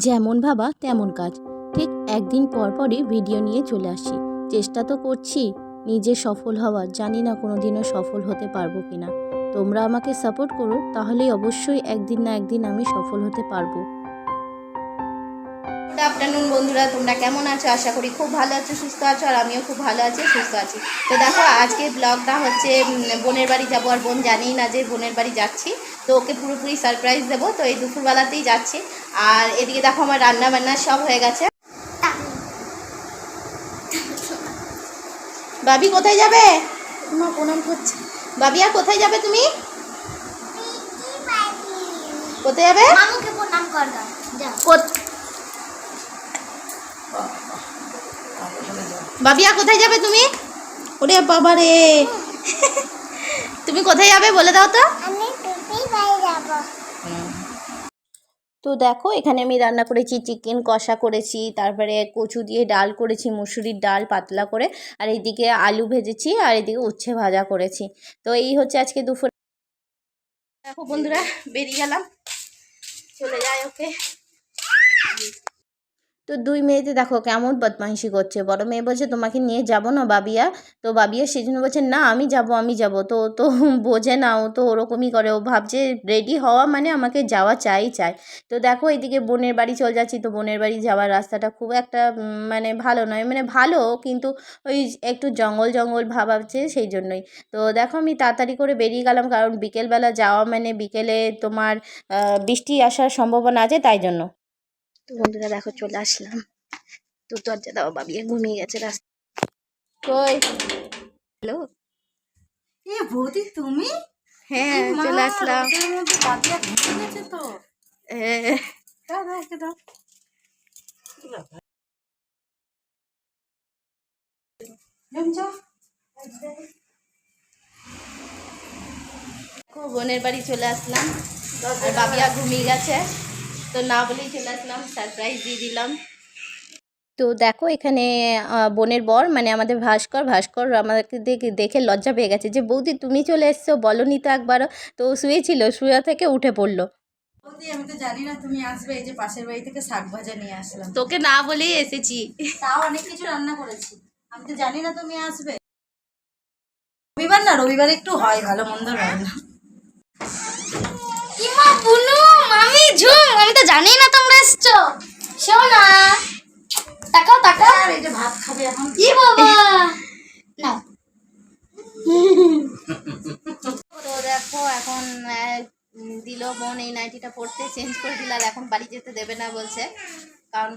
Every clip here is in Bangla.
যেমন ভাবা তেমন কাজ। ঠিক একদিন পর পরই ভিডিও নিয়ে চলে আসছি। চেষ্টা তো করছি নিজে সফল হওয়ার, জানি না কোনো দিনও সফল হতে পারবো কিনা। তোমরা আমাকে সাপোর্ট করো, তাহলেই অবশ্যই একদিন না একদিন আমি সফল হতে পারবো। গুড আফটারনুন বন্ধুরা, তোমরা কেমন আছো? আশা করি খুব ভালো আছো, সুস্থ আছো, আর আমিও খুব ভালো আছি, সুস্থ আছি। তো দেখো, আজকে ব্লগটা হচ্ছে বোনের বাড়ি যাবো, আর বোন জানেই না যে বোনের বাড়ি যাচ্ছি। তো ওকে পুরোপুরি সারপ্রাইজ দেবো, তো এই দুপুরবেলাতেই যাচ্ছি। আর এদিকে দেখো আমার রান্না বান্না সব হয়ে গেছে। বাবি কোথায় যাবে? তোমার প্রণাম করছে। বাবি, আর কোথায় যাবে তুমি? কোথায় যাবে? মামুকে প্রণাম কর দাও, যাও। বাবিয়া, কোথায় যাবে তুমি? ওরে বাবা রে, তুমি কোথায় যাবে বলে দাও তো। আমি টুপির বাড়ি যাব। তো দেখো, এখানে আমি রান্না করেছি চিকেন কষা করেছি, তারপরে কচু দিয়ে ডাল করেছি, মুসুরির ডাল পাতলা করে, আর এইদিকে আলু ভেজেছি, আর এদিকে উচ্ছে ভাজা করেছি। তো এই হচ্ছে আজকে দুপুর। দেখো বন্ধুরা, বেরিয়ে গেলাম, চলে যায় ওকে। তো দুই মেয়েতে দেখো কেমন বদমাইশি করছে। বড় মেয়ে বলছে তোমাকে নিয়ে যাব না বাবিয়া, তো বাবিয়া সেই জন্য বলছে না আমি যাব। তো তো বোঝে না, ও তো ওরকমই করে, ও ভাবছে রেডি হওয়া মানে আমাকে যাওয়া চাই। তো দেখো এদিকে বোনের বাড়ি চলে যাচ্ছি। তো বোনের বাড়ি যাওয়ার রাস্তাটা খুব একটা মানে ভালো নয়, মানে ভালো কিন্তু ওই একটু জঙ্গল ভাব আছে, সেই জন্যই। তো দেখো আমি তাড়াতাড়ি করে বেরিয়ে গেলাম, কারণ বিকেলবেলা যাওয়া মানে বিকেলে তোমার বৃষ্টি আসার সম্ভাবনা আছে, তাই জন্য। তো বন্ধুরা দেখো চলে আসলাম। তো দরজা দাও, বাবিয়া ঘুমিয়ে গেছে রাস্তা। কই হ্যালো, এ বৌদি তুমি? হ্যাঁ চলে আসলাম। রোদের মধ্যে বাদিয়া ঘুমিয়ে গেছে তো। দাও দাও একটা দাও। যাও। বোনের বাড়ি চলে আসলাম, আর বাবিয়া ঘুমিয়ে গেছে, তো না বলেই চলে আসলাম, সারপ্রাইজ দিয়ে দিলাম। তো দেখো এখানে বোনের বর মানে আমাদের ভাস্কর আমাদেরকে দেখে লজ্জা পেয়ে গেছে যে বৌদি তুমি চলে এসছো, বলনি তো একবারও। তো শুয়েছিল, শুয়ে থেকে উঠে পড়লো। বৌদি আমি তো জানি না তুমি আসবে, এই যে পাশের বাড়ি থেকে শাক ভাজা নিয়ে আসলাম। তোকে না বলেই এসেছি। তাও অনেক কিছু রান্না করেছি, আমি তো জানি না তুমি আসবে। রবিবার না, রবিবারে একটু হয় ভালো মন্দ রান্না। ইমা বুনু, মামি ঝুম, আমি তো জানি না তোমরা এসছো। শোনা, তাকাও। আর এই যে ভাত খাবে এখন। কি বাবা, নাও। তো দেখো এখন দিল বোন এই নাইটিটা পরতে, চেঞ্জ করে দিল, আর এখন বাড়ি যেতে দেবে না বলছে, কারণ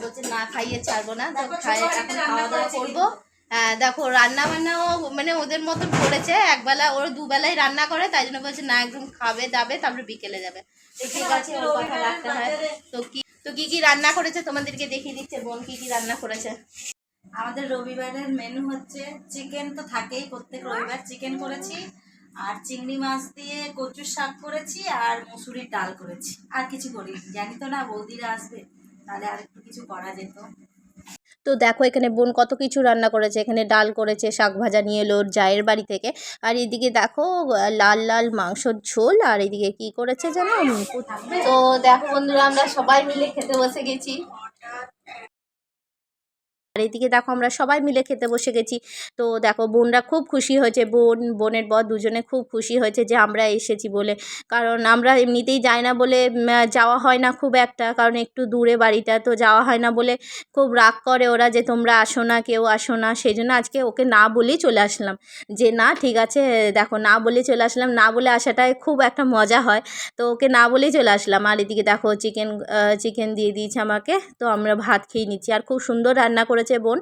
বলছে না খাইয়ে ছাড়বো না। তো এখন খাওয়া দাওয়া করবো। হ্যাঁ দেখো, রান্না বান্নাও মানে ওদের মতন করেছে, একবেলা ওর দুবেলায় রান্না করে, তাই জন্য বলছে না একদম খাবে যাবে, তারপরে বিকেলে যাবে। তো ঠিক আছে, ওর কথা রাখতে হয়। তো কি রান্না করেছে তোমাদেরকে দেখিয়ে দিচ্ছে বোন কি রান্না করেছে। আমাদের রবিবারের মেনু হচ্ছে চিকেন, তো থাকেই প্রত্যেক রবিবার চিকেন করেছি, আর চিংড়ি মাছ দিয়ে কচুর শাক করেছি, আর মুসুরির ডাল করেছি। আর কিছু করিনি, জানি তো না বৌদিরা আসবে, তাহলে আর একটু কিছু করা যেত। তো দেখো এখানে বোন কত কিছু রান্না করেছে, এখানে ডাল করেছে, শাক ভাজা নিয়ে এলো ওর জায়ের বাড়ি থেকে, আর এদিকে দেখো লাল মাংসর ঝোল, আর এদিকে কি করেছে জানো। তো দেখো বন্ধুরা, আমরা সবাই মিলে খেতে বসে গেছি। আর এদিকে দেখো আমরা সবাই মিলে খেতে বসে গেছি। তো দেখো বোনরা খুব খুশি হয়েছে, বোনের বর দুজনে খুব খুশি হয়েছে যে আমরা এসেছি বলে, কারণ আমরা এমনিতেই যাই না বলে যাওয়া হয় না খুব একটা, কারণ একটু দূরে বাড়িটা, তো যাওয়া হয় না বলে খুব রাগ করে ওরা যে তোমরা আসো না, কেউ আসো না। সেই জন্য আজকে ওকে না বলেই চলে আসলাম, যে না ঠিক আছে, দেখো না বলে চলে আসলাম, না বলে আসাটায় খুব একটা মজা হয়। তো ওকে না বলেই চলে আসলাম। আর এদিকে দেখো চিকেন দিয়ে দিয়েছে আমাকে, তো আমরা ভাত খেয়ে নিচ্ছি। আর খুব সুন্দর রান্না করেছে বোন,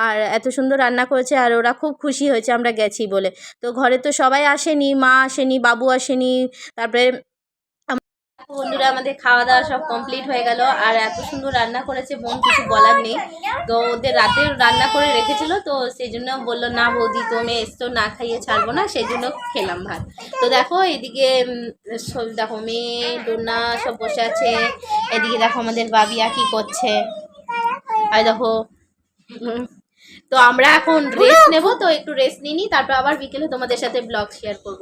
আর এত সুন্দর রান্না করেছে, আর ওরা খুব খুশি হয়েছে আমরা গেছি বলে। তো ঘরে তো সবাই আসেনি, মা আসেনি, বাবু আসেনি, তারপরে বন্ধুরা আমাদের খাওয়া দাওয়া সব কমপ্লিট হয়ে গেল। আর এত সুন্দর রান্না করেছে বোন, কিছু বলার নেই। তো ওদের রাতে রান্না করে রেখেছিল, তো সেই জন্য বললো না বৌদি তুমি এসছো, না খাইয়ে ছাড়বো না, সেই জন্য খেলাম ভাত। তো দেখো এদিকে দেখো মেয়ে ডোনা সব বসে আছে, এদিকে দেখো আমাদের বাবিয়া কি করছে, আর দেখো তো আমরা এখন রেস্ট নেব, তো একটু রেস্ট নিই, তারপর আবার বিকেলে তোমাদের সাথে ব্লগ শেয়ার করব।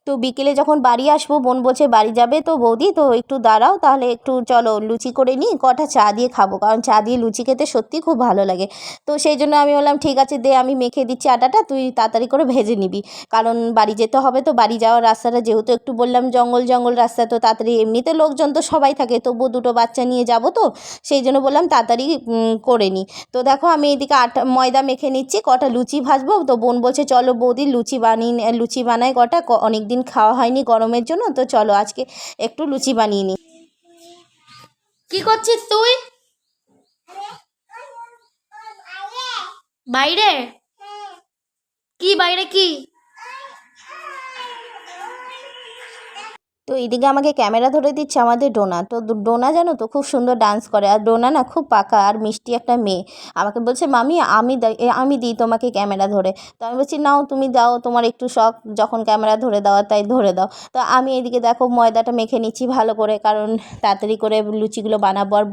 তো বিকেলে যখন বাড়ি আসবো বোন বলছে বাড়ি যাবে তো বৌদি তো একটু দাঁড়াও, তাহলে একটু চলো লুচি করে নিই, কটা চা দিয়ে খাবো, কারণ চা দিয়ে লুচি খেতে সত্যিই খুব ভালো লাগে। তো সেই জন্য আমি বললাম ঠিক আছে দে, আমি মেখে দিচ্ছি আটাটা, তুই তাড়াতাড়ি করে ভেজে নিবি, কারণ বাড়ি যেতে হবে। তো বাড়ি যাওয়ার রাস্তাটা যেহেতু একটু বললাম জঙ্গল জঙ্গল রাস্তা, তো তাড়াতাড়ি এমনিতে লোকজন তো সবাই থাকে, তবুও দুটো বাচ্চা নিয়ে যাব, তো সেই জন্য বললাম তাড়াতাড়ি করে নিই। তো দেখো আমি এদিকে ময়দা মেখে নিচ্ছি, কটা লুচি ভাজবো। তো বোন বলছে চলো বৌদি লুচি বানাই কটা, অনেক দিন খাওয়া হয়নি গরমের জন্য, তো চলো আজকে একটু লুচি বানিয়ে নিই। কি করছিস তুই? বাইরে? কি বাইরে কি? তো এইদিকে আমাকে ক্যামেরা ধরে দিচ্ছে আমাদের ডোনা। তো ডোনা জানো তো খুব সুন্দর ডান্স করে, আর ডোনা না খুব পাকা আর মিষ্টি একটা মেয়ে। আমাকে বলছে মামি আমি দিই তোমাকে ক্যামেরা ধরে। তো আমি বলছি নাও তুমি দাও, তোমার একটু শখ যখন ক্যামেরা ধরে দেওয়া তাই ধরে দাও। তো আমি এদিকে দেখো ময়দাটা মেখে নিচ্ছি ভালো করে, কারণ তাড়াতাড়ি করে লুচিগুলো বানাবো। আর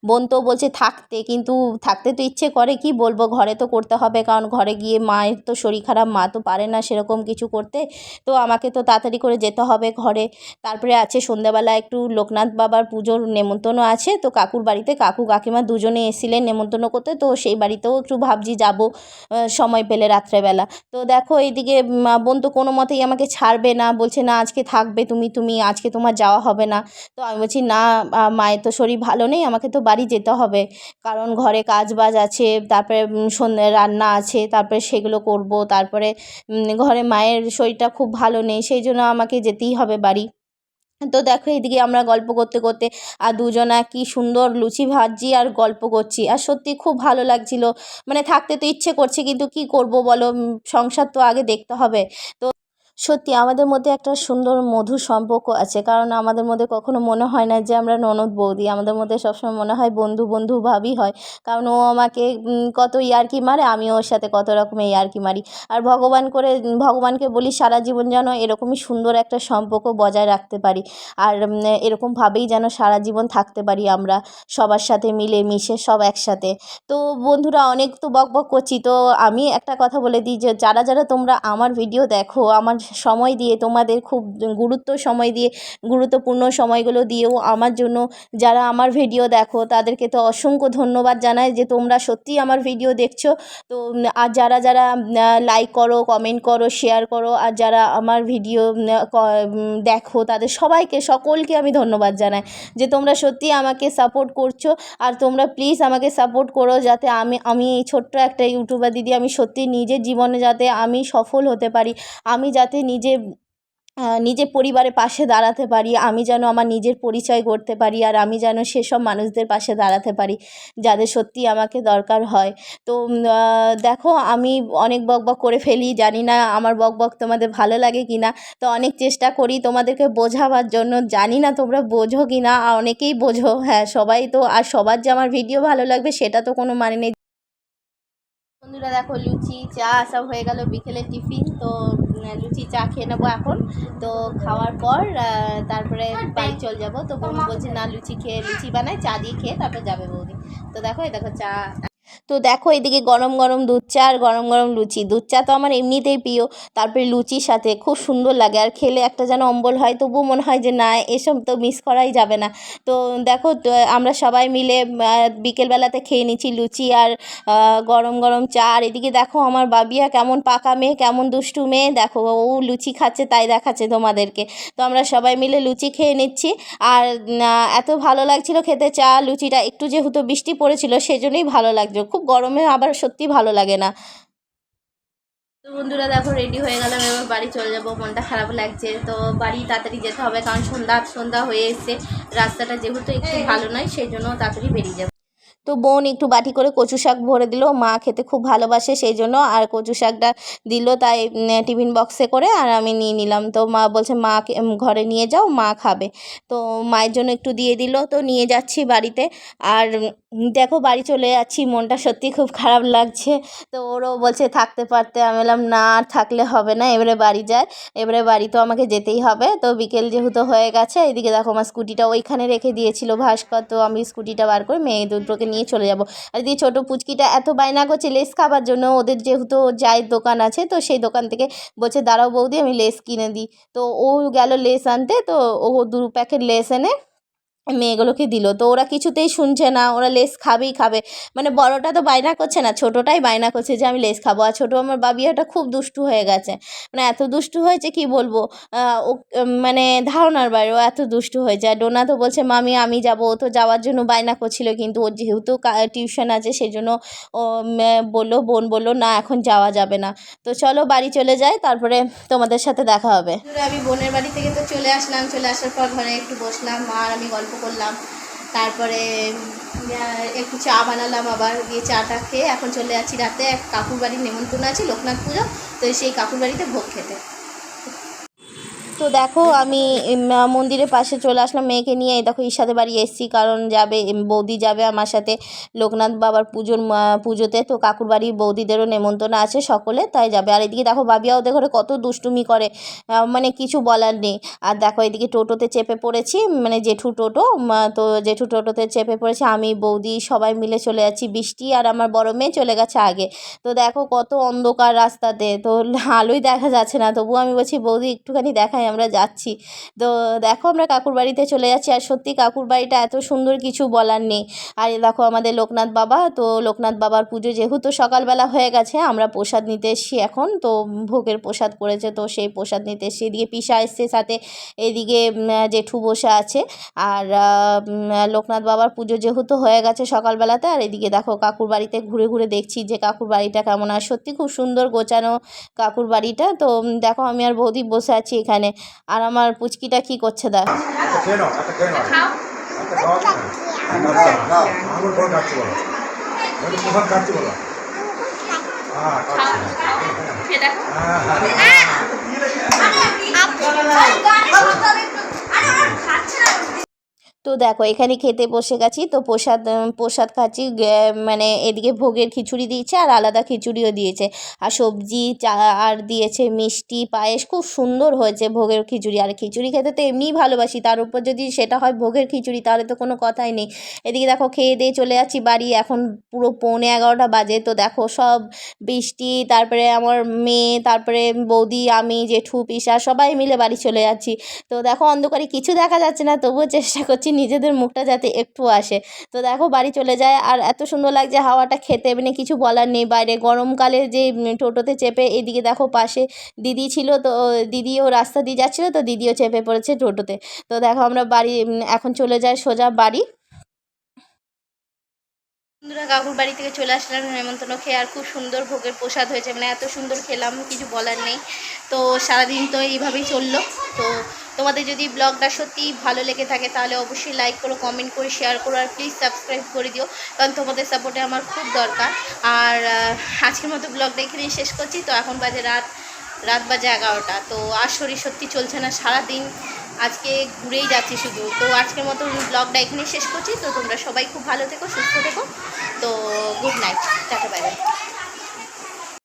বোন তো বলছে থাকতে, কিন্তু থাকতে তো ইচ্ছে করে, কি বলবো, ঘরে তো করতে হবে, কারণ ঘরে গিয়ে মায়ের তো শরীর খারাপ, মা তো পারে না সেরকম কিছু করতে। তো আমাকে তো তাড়াতাড়ি করে যেতে হবে ঘরে। তারপরে আছে সন্ধ্যাবেলা একটু লোকনাথ বাবার পুজোর নেমন্তন্ন আছে, তো কাকুর বাড়িতে কাকু কাকিমা দুজনে এসেছিলেন নেমন্তন্ন করতে, তো সেই বাড়িতেও একটু ভাবছি যাব সময় পেলে রাত্রেবেলা। তো দেখো এইদিকে বোন তো কোনো মতেই আমাকে ছাড়বে না, বলছে না আজকে থাকবে তুমি আজকে তোমার যাওয়া হবে না। তো আমি বলছি না, মায়ের তো শরীর ভালো নেই, আমাকে তো বাড়ি যেতে হবে, কারণ ঘরে কাজ বাজ আছে, তারপরে সন্ধ্যে রান্না আছে, তারপরে সেগুলো করব, তারপরে ঘরে মায়ের শরীরটা খুব ভালো নেই, সেই জন্য আমাকে যেতেই হবে বাড়ি। তো দেখো এদিকে আমরা গল্প করতে করতে আর দুজনা কি সুন্দর লুচি ভাজছি আর গল্প করছি, আর সত্যি খুব ভালো লাগছিল। মানে থাকতে তো ইচ্ছে করছে, কিন্তু কি করব বলো, সংসার তো আগে দেখতে হবে। তো সত্যি আমাদের মধ্যে একটা সুন্দর মধুর সম্পর্ক আছে, কারণ আমাদের মধ্যে কখনো মনে হয় না যে আমরা ননদ বৌদি, আমাদের মধ্যে সবসময় মনে হয় বন্ধু বন্ধু ভাবই হয়। কারণ ও আমাকে কত ইয়ার্কি মারে, আমি ওর সাথে কত রকমের ইয়ার্কি মারি। আর ভগবানকে বলি সারা জীবন যেন এরকমই সুন্দর একটা সম্পর্ক বজায় রাখতে পারি, আর এরকমভাবেই যেন সারা জীবন থাকতে পারি আমরা সবার সাথে মিলে মিশে সব একসাথে। তো বন্ধুরা অনেক তো বকবক করছি, তো আমি একটা কথা বলে দিই যে যারা যারা তোমরা আমার ভিডিও দেখো, আমার সময় দিয়ে, তোমাদের খুব গুরুত্বপূর্ণ সময়গুলো দিয়েও আমার জন্য যারা আমার ভিডিও দেখো, তাদেরকে তো অসংখ্য ধন্যবাদ জানাই যে তোমরা সত্যিই আমার ভিডিও দেখছো। তো আর যারা যারা লাইক করো, কমেন্ট করো, শেয়ার করো, আর যারা আমার ভিডিও দেখো, তাদের সকলকে আমি ধন্যবাদ জানাই যে তোমরা সত্যিই আমাকে সাপোর্ট করছো। আর তোমরা প্লিজ আমাকে সাপোর্ট করো, যাতে আমি এই ছোট্ট একটা ইউটিউবার দিদি, আমি সত্যি নিজের জীবনে যাতে আমি সফল হতে পারি, আমি যাতে নিজে পরিবারের পাশে দাঁড়াতে পারি, আমি যেন আমার নিজের পরিচয় গড়তে পারি, আর আমি যেন সেসব মানুষদের পাশে দাঁড়াতে পারি যাদের সত্যিই আমাকে দরকার হয়। তো দেখো আমি অনেক বকবক করে ফেলি, জানি না আমার বকবক তোমাদের ভালো লাগে কি না। তো অনেক চেষ্টা করি তোমাদেরকে বোঝাবার জন্য, জানি না তোমরা বোঝো কি না, অনেকেই বোঝো, হ্যাঁ সবাই তো, আর সবার যে আমার ভিডিও ভালো লাগবে সেটা তো কোনো মানে নেই। বন্ধুরা দেখো লুচি চা সব হয়ে গেল বিকেলের টিফিন। তো লুচি চা খেয়ে নেবো এখন। তো খাওয়ার পর তারপরে বাড়ি চলে যাবো। তো বোন বলছে না লুচি বানায়, চা দিয়ে খেয়ে তারপর যাবে বৌদি। তো দেখো চা। তো দেখো এদিকে গরম গরম দুধ চা আর গরম গরম লুচি। দুধ চা তো আমার এমনিতেই প্রিয়, তারপরে লুচির সাথে খুব সুন্দর লাগে, আর খেলে একটা যেন অম্বল হয়, তবুও মনে হয় যে না এসব তো মিস করাই যাবে না। তো দেখো আমরা সবাই মিলে বিকেলবেলাতে খেয়ে নিচ্ছি লুচি আর গরম গরম চা। আর এদিকে দেখো আমার বাবিয়া কেমন পাকা মেয়ে, কেমন দুষ্টু মেয়ে, দেখো ও লুচি খাচ্ছে তাই দেখাচ্ছে তোমাদেরকে। তো আমরা সবাই মিলে লুচি খেয়ে নিচ্ছি। আর এত ভালো লাগছিল খেতে চা লুচিটা, একটু যেহেতু বৃষ্টি পড়েছিল সেজন্যই ভালো লাগছে, খুব গরমে আবার সত্যি ভালো লাগে না। তো বন্ধুরা দেখো রেডি হয়ে গেলাম, এবার বাড়ি চলে যাবো, মনটা খারাপ লাগছে। তো বাড়ি তাড়াতাড়ি যেতে হবে, কারণ সন্ধ্যা হয়ে এসছে, রাস্তাটা যেহেতু একটু ভালো নয় সেই জন্য তাড়াতাড়ি বেরিয়ে যাবো। তো বোন একটু বাটি করে কচু শাক ভরে দিল, মা খেতে খুব ভালোবাসে সেই জন্য, আর কচু শাকটা দিল তাই টিফিন বক্সে করে, আর আমি নিয়ে নিলাম। তো মা বলছে মাকে ঘরে নিয়ে যাও, মা খাবে। তো মায়ের জন্য একটু দিয়ে দিল, তো নিয়ে যাচ্ছি বাড়িতে। আর দেখো বাড়ি চলে যাচ্ছি, মনটা সত্যি খুব খারাপ লাগছে। তো ওরও বলছে থাকতে পারতে, আমি বললাম না আর থাকলে হবে না, এবারে বাড়ি যায়, এবারে বাড়ি তো আমাকে যেতেই হবে। তো বিকেল যেহেতু হয়ে গেছে, এদিকে দেখো আমার স্কুটিটা ওইখানে রেখে দিয়েছিল ভাস্কর, তো আমি স্কুটিটা বার করে মেয়ে দুটোকে নিয়ে চলে যাব। আর এদিকে ছোটো পুচকিটা এত বায়না করছে লেস খাবার জন্য, ওদের যেহেতু চায়ের দোকান আছে, তো সেই দোকান থেকে বলছে দাঁড়াও বৌদি আমি লেস কিনে দিই। তো ও গেল লেস আনতে, তো ও 2 প্যাকেট লেস এনে মেয়েগুলোকে দিল। তো ওরা কিছুতেই শুনছে না, ওরা লেস খাবেই খাবে। মানে বড়টা তো বায়না করছে না, ছোটোটাই বায়না করছে যে আমি লেস খাবো। আর ছোটো আমার বাবিয়াটা খুব দুষ্টু হয়ে গেছে, মানে এত দুষ্টু হয়েছে কি বলবো। ও মানে ধারণার বাইরে, ও এত দুষ্টু হয়েছে। আর ডোনা তো বলছে মামি আমি যাবো, ও তো যাওয়ার জন্য বায়না করছিল, কিন্তু ওর যেহেতু টিউশন আছে সেই জন্য ও বললো, বোন বললো না এখন যাওয়া যাবে না। তো চলো বাড়ি চলে যাই, তারপরে তোমাদের সাথে দেখা হবে। আমি বোনের বাড়ি থেকে তো চলে আসলাম, চলে আসার পর ঘরে একটু বসলাম, মা আর আমি গল্প করলাম। তারপরে একটু চা বানালাম, আবার গিয়ে চাটা খেয়ে এখন চলে যাচ্ছি রাতে এক কাকুর বাড়ির নেমন্তন্ন আছে, লোকনাথ পুজো, তো সেই কাকুর বাড়িতে ভোগ খেতে। তো দেখো আমি মন্দিরের পাশে চলে আসলাম মেয়েকে নিয়ে। এই দেখো ঈশাদের বাড়ি এসেছি, কারণ যাবে বৌদি যাবে আমার সাথে লোকনাথ বাবার পুজোতে। তো কাকুর বাড়ি বৌদিদেরও নেমন্তন্ন আছে সকলে, তাই যাবে। আর এদিকে দেখো বাবিয়া ওদের ঘরে কত দুষ্টুমি করে, মানে কিছু বলার নেই। আর দেখো এদিকে টোটোতে চেপে পড়েছি, মানে জেঠু টোটো, তো জেঠু টোটোতে চেপে পড়েছি, আমি বৌদি সবাই মিলে চলে যাচ্ছি। বৃষ্টি আর আমার বড় মেয়ে চলে গেছে আগে। তো দেখো কত অন্ধকার রাস্তাতে, তো আলোই দেখা যাচ্ছে না, তবুও আমি বলছি বৌদি একটুখানি দেখাই আমরা যাচ্ছি। তো দেখো আমরা কাকুর বাড়িতে চলে যাচ্ছি, আর সত্যি কাকুর বাড়িটা এত সুন্দর কিছু বলার নেই। আর এ দেখো আমাদের লোকনাথ বাবা, তো লোকনাথ বাবার পুজো যেহেতু সকালবেলা হয়ে গেছে, আমরা প্রসাদ নিতে এসেছি এখন। তো ভোগের প্রসাদ করেছে, তো সেই প্রসাদ নিতে এসেছি। এদিকে পিসা এসছে সাথে, এদিকে জেঠু বসে আছে। আর লোকনাথ বাবার পুজো যেহেতু হয়ে গেছে সকালবেলাতে, আর এদিকে দেখো কাকুর বাড়িতে ঘুরে ঘুরে দেখছি যে কাকুর বাড়িটা কেমন। আর সত্যি খুব সুন্দর গোছানো কাকুর বাড়িটা। তো দেখো আমি আর বৌদি বসে আছি এখানে, আর আমার পুচকিটা কি করছে দেখ। তো দেখো এখানে খেতে বসে গেছি, তো প্রসাদ খাচ্ছি। মানে এদিকে ভোগের খিচুড়ি দিয়েছে আর আলাদা খিচুড়িও দিয়েছে, আর সবজি চা আর দিয়েছে মিষ্টি পায়েস, খুব সুন্দর হয়েছে ভোগের খিচুড়ি। আর খিচুড়ি খেতে তো এমনিই ভালোবাসি, তার উপর যদি সেটা হয় ভোগের খিচুড়ি, তাহলে তো কোনো কথাই নেই। এদিকে দেখো খেয়ে দিয়ে চলে যাচ্ছি বাড়ি, এখন পুরো 11:45 বাজে। তো দেখো সব বৃষ্টি, তারপরে আমার মেয়ে, তারপরে বৌদি, আমি, জেঠু, পিসা সবাই মিলে বাড়ি চলে যাচ্ছি। তো দেখো অন্ধকারে কিছু দেখা যাচ্ছে না, তবুও চেষ্টা করছি নিজেদের মুখটা যাতে একটু আসে। তো দেখো বাড়ি চলে যায়, আর এত সুন্দর লাগছে হাওয়াটা খেতে, মানে কিছু বলার নেই। বাইরে গরমকালে যে টোটোতে চেপে, এদিকে দেখো পাশে দিদি ছিল, তো দিদিও রাস্তা দিয়ে যাচ্ছিলো, তো দিদিও চেপে পড়েছে টোটোতে। তো দেখো আমরা বাড়ি এখন চলে যাই সোজা বাড়ি। বন্ধুরা কাকুর বাড়ি থেকে চলে আসলাম নেমন্তন্ন খেয়ে, আর খুব সুন্দর ভোগের প্রসাদ হয়েছে, মানে এত সুন্দর খেলাম কিছু বলার নেই। তো সারাদিন তো এইভাবেই চললো। তো তোমাদের যদি ব্লগটা সত্যি ভালো লেগে থাকে তাহলে অবশ্যই লাইক করো, কমেন্ট করে শেয়ার করো, আর প্লিজ সাবস্ক্রাইব করে দিও, কারণ তোমাদের সাপোর্টে আমার খুব দরকার। আর আজকের মতো ব্লগটা এখানেই শেষ করছি। তো এখন বাজে রাত বাজে 11টা। তো আর শরীর সত্যি চলছে না, সারাদিন আজকে ঘুরেই যাচ্ছি শুধু। তো আজকের মতো ব্লগটা এখানেই শেষ করছি। তো তোমরা সবাই খুব ভালো থেকো, সুস্থ থেকো। তো good night, tata, bye bye.